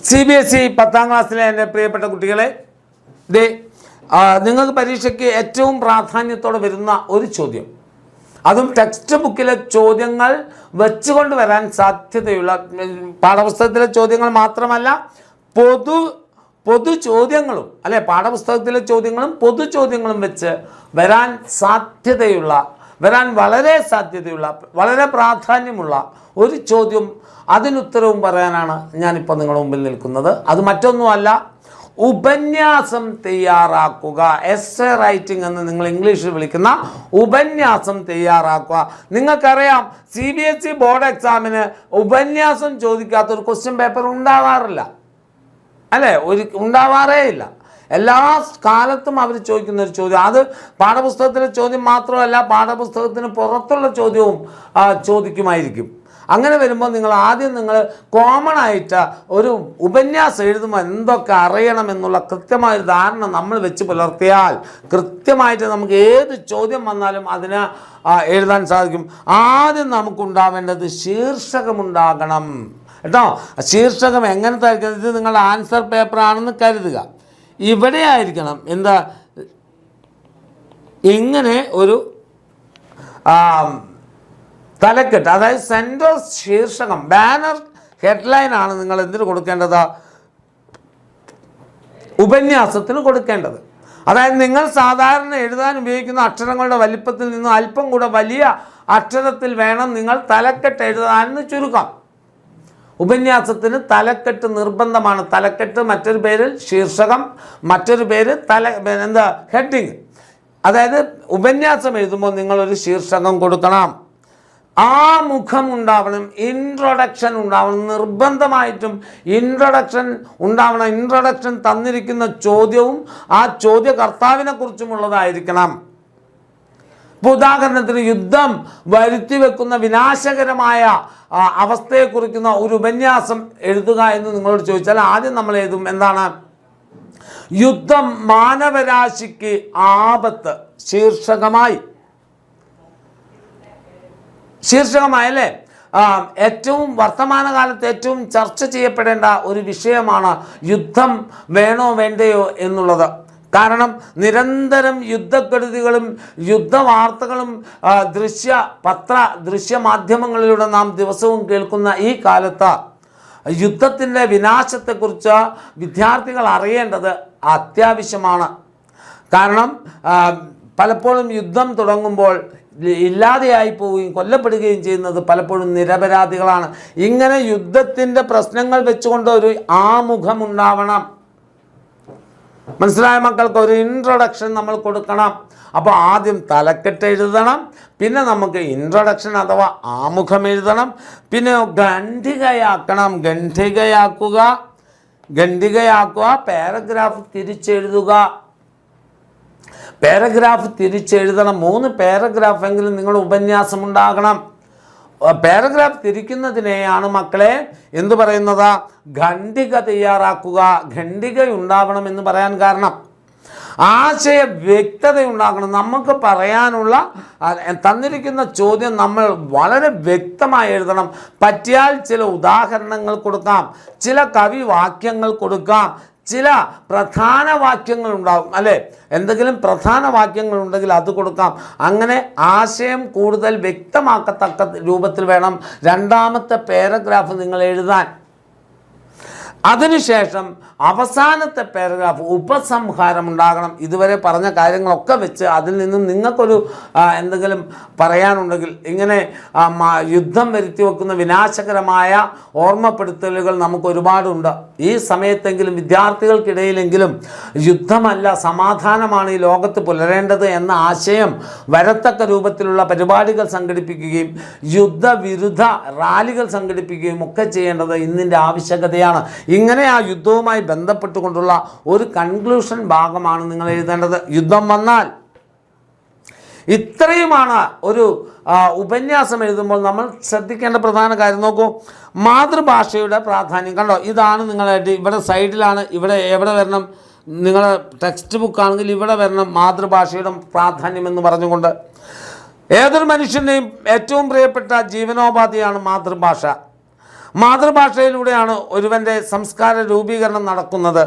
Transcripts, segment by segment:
CBSE 10ാം ക്ലാസ്സിലെ എൻ്റെ പ്രിയപ്പെട്ട കുട്ടികളെ, നിങ്ങൾക്ക് പരീക്ഷയ്ക്ക് ഏറ്റവും പ്രാധാന്യത്തോടെ വരുന്ന ഒരു ചോദ്യം, അതും ടെക്സ്റ്റ് ബുക്കിലെ ചോദ്യങ്ങൾ വെച്ചുകൊണ്ട് വരാൻ സാധ്യതയുള്ള, പാഠപുസ്തകത്തിലെ ചോദ്യങ്ങൾ മാത്രമല്ല പൊതു ചോദ്യങ്ങളും അല്ലെ, പാഠപുസ്തകത്തിലെ ചോദ്യങ്ങളും പൊതു ചോദ്യങ്ങളും വെച്ച് വരാൻ വളരെ സാധ്യതയുള്ള വളരെ പ്രാധാന്യമുള്ള ഒരു ചോദ്യം, അതിനുത്തരവും പറയാനാണ് ഞാനിപ്പോൾ നിങ്ങളുടെ മുമ്പിൽ നിൽക്കുന്നത്. അത് മറ്റൊന്നുമല്ല, ഉപന്യാസം തയ്യാറാക്കുക. എസ്സേ റൈറ്റിംഗ് എന്ന് നിങ്ങൾ ഇംഗ്ലീഷിൽ വിളിക്കുന്ന ഉപന്യാസം തയ്യാറാക്കുക. നിങ്ങൾക്കറിയാം, CBSE ബോർഡ് എക്സാമിന് ഉപന്യാസം ചോദിക്കാത്തൊരു ക്വസ്റ്റ്യൻ പേപ്പർ ഉണ്ടാവാറില്ല അല്ലേ, ഉണ്ടാവാറേ ഇല്ല. എല്ലാ കാലത്തും അവർ ചോദിക്കുന്ന ഒരു ചോദ്യം, അത് പാഠപുസ്തകത്തിലെ ചോദ്യം മാത്രമല്ല, പാഠപുസ്തകത്തിന് പുറത്തുള്ള ചോദ്യവും ചോദിക്കുമായിരിക്കും. അങ്ങനെ വരുമ്പോൾ നിങ്ങൾ കോമൺ ആയിട്ട് ഒരു ഉപന്യാസം എഴുതുമ്പോൾ എന്തൊക്കെ അറിയണം എന്നുള്ള കൃത്യമായൊരു ധാരണ നമ്മൾ വെച്ച് പുലർത്തിയാൽ കൃത്യമായിട്ട് നമുക്ക് ഏത് ചോദ്യം വന്നാലും അതിന് എഴുതാൻ സാധിക്കും. ആദ്യം നമുക്കുണ്ടാവേണ്ടത് ശീർഷകമുണ്ടാകണം കേട്ടോ. ശീർഷകം എങ്ങനത്തെ ആയിരിക്കണം? ഇത് നിങ്ങളുടെ ആൻസർ പേപ്പറാണെന്ന് കരുതുക. ഇവിടെ ആയിരിക്കണം എന്താ, ഇങ്ങനെ ഒരു തലക്കെട്ട്, അതായത് സെൻട്രൽ ശീർഷകം, ബാനർ ഹെഡ്ലൈനാണ് നിങ്ങൾ എന്തിനു കൊടുക്കേണ്ടത്? ഉപന്യാസത്തിന് കൊടുക്കേണ്ടത്. അതായത് നിങ്ങൾ സാധാരണ എഴുതാൻ ഉപയോഗിക്കുന്ന അക്ഷരങ്ങളുടെ വലിപ്പത്തിൽ നിന്നും അല്പം കൂടെ വലിയ അക്ഷരത്തിൽ വേണം നിങ്ങൾ തലക്കെട്ട് എഴുതാനെന്ന് ചുരുക്കം. ഉപന്യാസത്തിന് തലക്കെട്ട് നിർബന്ധമാണ്. തലക്കെട്ട്, മറ്റൊരു പേര് ശീർഷകം, മറ്റൊരു പേര് ഹെഡിങ്. അതായത് ഉപന്യാസം എഴുതുമ്പോൾ നിങ്ങളൊരു ശീർഷകം കൊടുക്കണം, ആമുഖം ഉണ്ടാവണം, ഇൻട്രൊഡക്ഷൻ ഉണ്ടാവണം, നിർബന്ധമായിട്ടും ഇൻട്രൊഡക്ഷൻ ഉണ്ടാവണം. ഇൻട്രൊഡക്ഷൻ തന്നിരിക്കുന്ന ചോദ്യവും ആ ചോദ്യകർത്താവിനെ കുറിച്ചുമുള്ളതായിരിക്കണം. ഇപ്പോൾ ഉദാഹരണത്തിന്, യുദ്ധം വരുത്തി വെക്കുന്ന വിനാശകരമായ അവസ്ഥയെ കുറിക്കുന്ന ഒരു ഉപന്യാസം എഴുതുക എന്ന് നിങ്ങളോട് ചോദിച്ചാൽ ആദ്യം നമ്മൾ എഴുതും എന്താണ്? യുദ്ധം മാനവരാശിക്ക് ആപത്ത്, ശീർഷകമായല്ലേ. ഏറ്റവും വർത്തമാനകാലത്ത് ഏറ്റവും ചർച്ച ചെയ്യപ്പെടേണ്ട ഒരു വിഷയമാണ് യുദ്ധം വേണോ വേണ്ടയോ എന്നുള്ളത്. കാരണം നിരന്തരം യുദ്ധക്കെടുതികളും യുദ്ധവാർത്തകളും ദൃശ്യമാധ്യമങ്ങളിലൂടെ നാം ദിവസവും കേൾക്കുന്ന ഈ കാലത്ത് യുദ്ധത്തിൻ്റെ വിനാശത്തെക്കുറിച്ച് വിദ്യാർത്ഥികൾ അറിയേണ്ടത് അത്യാവശ്യമാണ്. കാരണം പലപ്പോഴും യുദ്ധം തുടങ്ങുമ്പോൾ ഇല്ലാതെയായി പോവുകയും കൊല്ലപ്പെടുകയും ചെയ്യുന്നത് പലപ്പോഴും നിരപരാധികളാണ്. ഇങ്ങനെ യുദ്ധത്തിൻ്റെ പ്രശ്നങ്ങൾ വെച്ചുകൊണ്ട് ഒരു ആമുഖം ഉണ്ടാവണം. മനസ്സിലായ മക്കൾക്ക്? ഒരു ഇൻട്രൊഡക്ഷൻ നമ്മൾ കൊടുക്കണം. അപ്പോൾ ആദ്യം തലക്കെട്ട് എഴുതണം, പിന്നെ നമുക്ക് ഇൻട്രൊഡക്ഷൻ അഥവാ ആമുഖം എഴുതണം, പിന്നെ ഖണ്ഡികയാക്കുക, പാരഗ്രാഫ് തിരിച്ചെഴുതണം. 3 പാരഗ്രാഫെങ്കിലും നിങ്ങളുടെ ഉപന്യാസം ഉണ്ടാകണം. പാരഗ്രാഫ് തിരിക്കുന്നതിനെയാണ് മക്കളെ എന്തു പറയുന്നത്? ഖണ്ഡിക തയ്യാറാക്കുക. ഖണ്ഡിക ഉണ്ടാവണം എന്ന് പറയാൻ കാരണം ആശയ വ്യക്തത ഉണ്ടാകണം. നമുക്ക് പറയാനുള്ള തന്നിരിക്കുന്ന ചോദ്യം നമ്മൾ വളരെ വ്യക്തമായി എഴുതണം. പറ്റിയാൽ ചില ഉദാഹരണങ്ങൾ കൊടുക്കാം, ചില കവിവാക്യങ്ങൾ കൊടുക്കാം, ചില പ്രധാന വാക്യങ്ങൾ ഉണ്ടാകും അല്ലേ, എന്തെങ്കിലും പ്രധാന വാക്യങ്ങൾ ഉണ്ടെങ്കിൽ അത് കൊടുക്കാം. അങ്ങനെ ആശയം കൂടുതൽ വ്യക്തമാക്കത്തക്ക രൂപത്തിൽ വേണം രണ്ടാമത്തെ പാരഗ്രാഫ് നിങ്ങൾ എഴുതാൻ. അതിനുശേഷം അവസാനത്തെ പാരഗ്രാഫ് ഉപസംഹാരം ഉണ്ടാകണം. ഇതുവരെ പറഞ്ഞ കാര്യങ്ങളൊക്കെ വെച്ച് അതിൽ നിന്നും നിങ്ങൾക്കൊരു എന്തെങ്കിലും പറയാനുണ്ടെങ്കിൽ, ഇങ്ങനെ യുദ്ധം വരുത്തി വെക്കുന്ന വിനാശകരമായ ഓർമ്മപ്പെടുത്തലുകൾ നമുക്ക് ഒരുപാടുണ്ട്. ഈ സമയത്തെങ്കിലും വിദ്യാർത്ഥികൾക്കിടയിലെങ്കിലും യുദ്ധമല്ല സമാധാനമാണ് ഈ ലോകത്ത് പുലരേണ്ടത് എന്ന ആശയം വരത്തക്ക രൂപത്തിലുള്ള പരിപാടികൾ സംഘടിപ്പിക്കുകയും യുദ്ധവിരുദ്ധ റാലികൾ സംഘടിപ്പിക്കുകയും ഒക്കെ ചെയ്യേണ്ടത് ഇന്നിൻ്റെ ആവശ്യകതയാണ്. ഇങ്ങനെ ആ യുദ്ധവുമായി ബന്ധപ്പെട്ടുകൊണ്ടുള്ള ഒരു കൺക്ലൂഷൻ ഭാഗമാണ് നിങ്ങൾ എഴുതേണ്ടത്. യുദ്ധം വന്നാൽ ഇത്രയുമാണ് ഒരു ഉപന്യാസം എഴുതുമ്പോൾ നമ്മൾ ശ്രദ്ധിക്കേണ്ട പ്രധാന കാര്യം. നോക്കൂ, മാതൃഭാഷയുടെ പ്രാധാന്യം കണ്ടോ. ഇതാണ് നിങ്ങളായിട്ട് ഇവിടെ സൈഡിലാണ്, ഇവിടെ എവിടെ വരണം? നിങ്ങളുടെ ടെക്സ്റ്റ് ബുക്കാണെങ്കിൽ ഇവിടെ വരണം മാതൃഭാഷയുടെ പ്രാധാന്യം എന്ന് പറഞ്ഞുകൊണ്ട്. ഏതൊരു മനുഷ്യൻ്റെയും ഏറ്റവും പ്രിയപ്പെട്ട ജീവനോപാധിയാണ് മാതൃഭാഷ. മാതൃഭാഷയിലൂടെയാണ് ഒരുവൻ്റെ സംസ്കാര രൂപീകരണം നടക്കുന്നത്.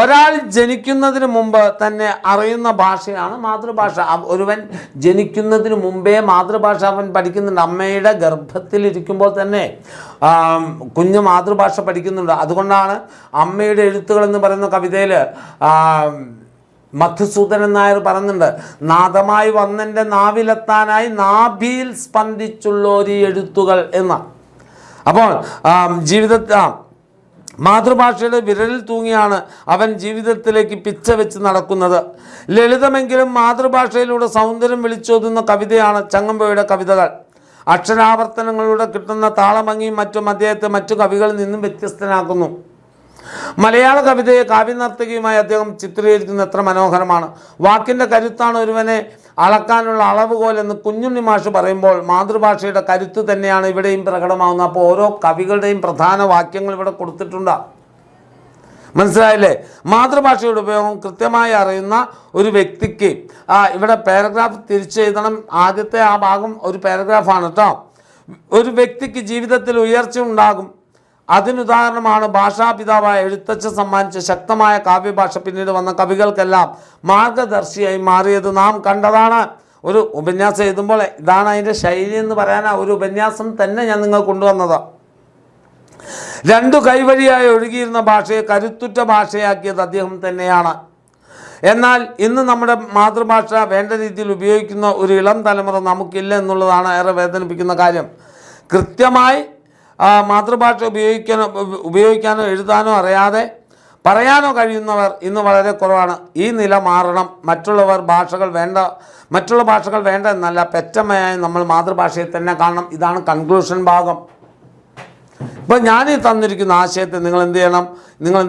ഒരാൾ ജനിക്കുന്നതിന് മുമ്പ് തന്നെ അറിയുന്ന ഭാഷയാണ് മാതൃഭാഷ. ഒരുവൻ ജനിക്കുന്നതിന് മുമ്പേ മാതൃഭാഷ അവൻ പഠിക്കുന്നുണ്ട്. അമ്മയുടെ ഗർഭത്തിലിരിക്കുമ്പോൾ തന്നെ കുഞ്ഞ് മാതൃഭാഷ പഠിക്കുന്നുണ്ട്. അതുകൊണ്ടാണ് അമ്മയുടെ എഴുത്തുകൾ എന്ന് പറയുന്ന കവിതയിൽ മധുസൂദനൻ നായർ പറയുന്നുണ്ട്, നാദമായി വന്നെൻ്റെ നാവിലെത്താനായി നാഭിയിൽ സ്പന്ദിച്ചുള്ളോരി എഴുത്തുകൾ എന്ന്. അപ്പോൾ മാതൃഭാഷയുടെ വിരലിൽ തൂങ്ങിയാണ് അവൻ ജീവിതത്തിലേക്ക് പിച്ച വെച്ച് നടക്കുന്നത്. ലളിതമെങ്കിലും മാതൃഭാഷയിലൂടെ സൗന്ദര്യം വിളിച്ചോതുന്ന കവിതയാണ് ചങ്ങമ്പുഴയുടെ കവിതകൾ. അക്ഷരാവർത്തനങ്ങളിലൂടെ കിട്ടുന്ന താളഭംഗിയും മറ്റും അദ്ദേഹത്തെ മറ്റു കവികളിൽ നിന്നും വ്യത്യസ്തനാക്കുന്നു. മലയാള കവിതയെ കാവ്യനർത്തകിയുമായി അദ്ദേഹം ചിത്രീകരിക്കുന്നത് എത്ര മനോഹരമാണ്. വാക്കിൻ്റെ കരുത്താണ് ഒരുവനെ അളക്കാനുള്ള അളവുകോൽ എന്ന് കുഞ്ഞുണ്ണി മാഷ് പറയുമ്പോൾ മാതൃഭാഷയുടെ കരുത്ത് തന്നെയാണ് ഇവിടെയും പ്രകടമാകുന്നത്. അപ്പോൾ ഓരോ കവികളുടെയും പ്രധാന വാക്യങ്ങൾ ഇവിടെ കൊടുത്തിട്ടുണ്ട്. മനസ്സിലായില്ലേ? മാതൃഭാഷയുടെ ഉപയോഗം കൃത്യമായി അറിയുന്ന ഒരു വ്യക്തിക്ക് ഇവിടെ പാരഗ്രാഫ് തിരിച്ചെഴുതണം. ആദ്യത്തെ ആ ഭാഗം ഒരു പാരഗ്രാഫാണ് കേട്ടോ. ഒരു വ്യക്തിക്ക് ജീവിതത്തിൽ ഉയർച്ച ഉണ്ടാകും. അതിനുദാഹരണമാണ് ഭാഷാപിതാവായ എഴുത്തച്ഛൻ സമ്മാനിച്ച ശക്തമായ കാവ്യഭാഷ. പിന്നീട് വന്ന കവികൾക്കെല്ലാം മാർഗദർശിയായി മാറിയത് നാം കണ്ടതാണ്. ഒരു ഉപന്യാസം എഴുതുമ്പോൾ ഇതാണ് അതിൻ്റെ ശൈലി എന്ന് പറയാൻ ഒരു ഉപന്യാസം തന്നെ ഞാൻ നിങ്ങൾ കൊണ്ടുവന്നത്. രണ്ടു കൈവഴിയായി ഒഴുകിയിരുന്ന ഭാഷയെ കരുത്തുറ്റ ഭാഷയാക്കിയത് അദ്ദേഹം തന്നെയാണ്. എന്നാൽ ഇന്ന് നമ്മുടെ മാതൃഭാഷ വേണ്ട രീതിയിൽ ഉപയോഗിക്കുന്ന ഒരു ഇളം തലമുറ നമുക്കില്ല എന്നുള്ളതാണ് ഏറെ വേദനിപ്പിക്കുന്ന കാര്യം. കൃത്യമായി മാതൃഭാഷ ഉപയോഗിക്കാനോ എഴുതാനോ അറിയാതെ പറയാനോ കഴിയുന്നവർ ഇന്ന് വളരെ കുറവാണ്. ഈ നില മാറണം. മറ്റുള്ള ഭാഷകൾ വേണ്ട എന്നല്ല, പെറ്റമ്മയായി നമ്മൾ മാതൃഭാഷയെ തന്നെ കാണണം. ഇതാണ് കൺക്ലൂഷൻ ഭാഗം. ഇപ്പോൾ ഞാൻ ഈ തന്നിരിക്കുന്ന ആശയത്തെ നിങ്ങൾ എന്ത്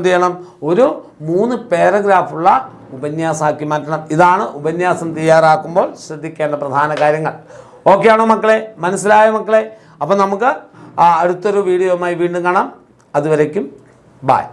ചെയ്യണം? ഒരു 3 പാരഗ്രാഫുള്ള ഉപന്യാസമാക്കി മാറ്റണം. ഇതാണ് ഉപന്യാസം തയ്യാറാക്കുമ്പോൾ ശ്രദ്ധിക്കേണ്ട പ്രധാന കാര്യങ്ങൾ. ഓക്കെ ആണോ മക്കളെ? മനസ്സിലായോ മക്കളെ? അപ്പോൾ നമുക്ക് അടുത്തൊരു വീഡിയോയുമായി വീണ്ടും കാണാം. അതുവരേക്കും ബൈ.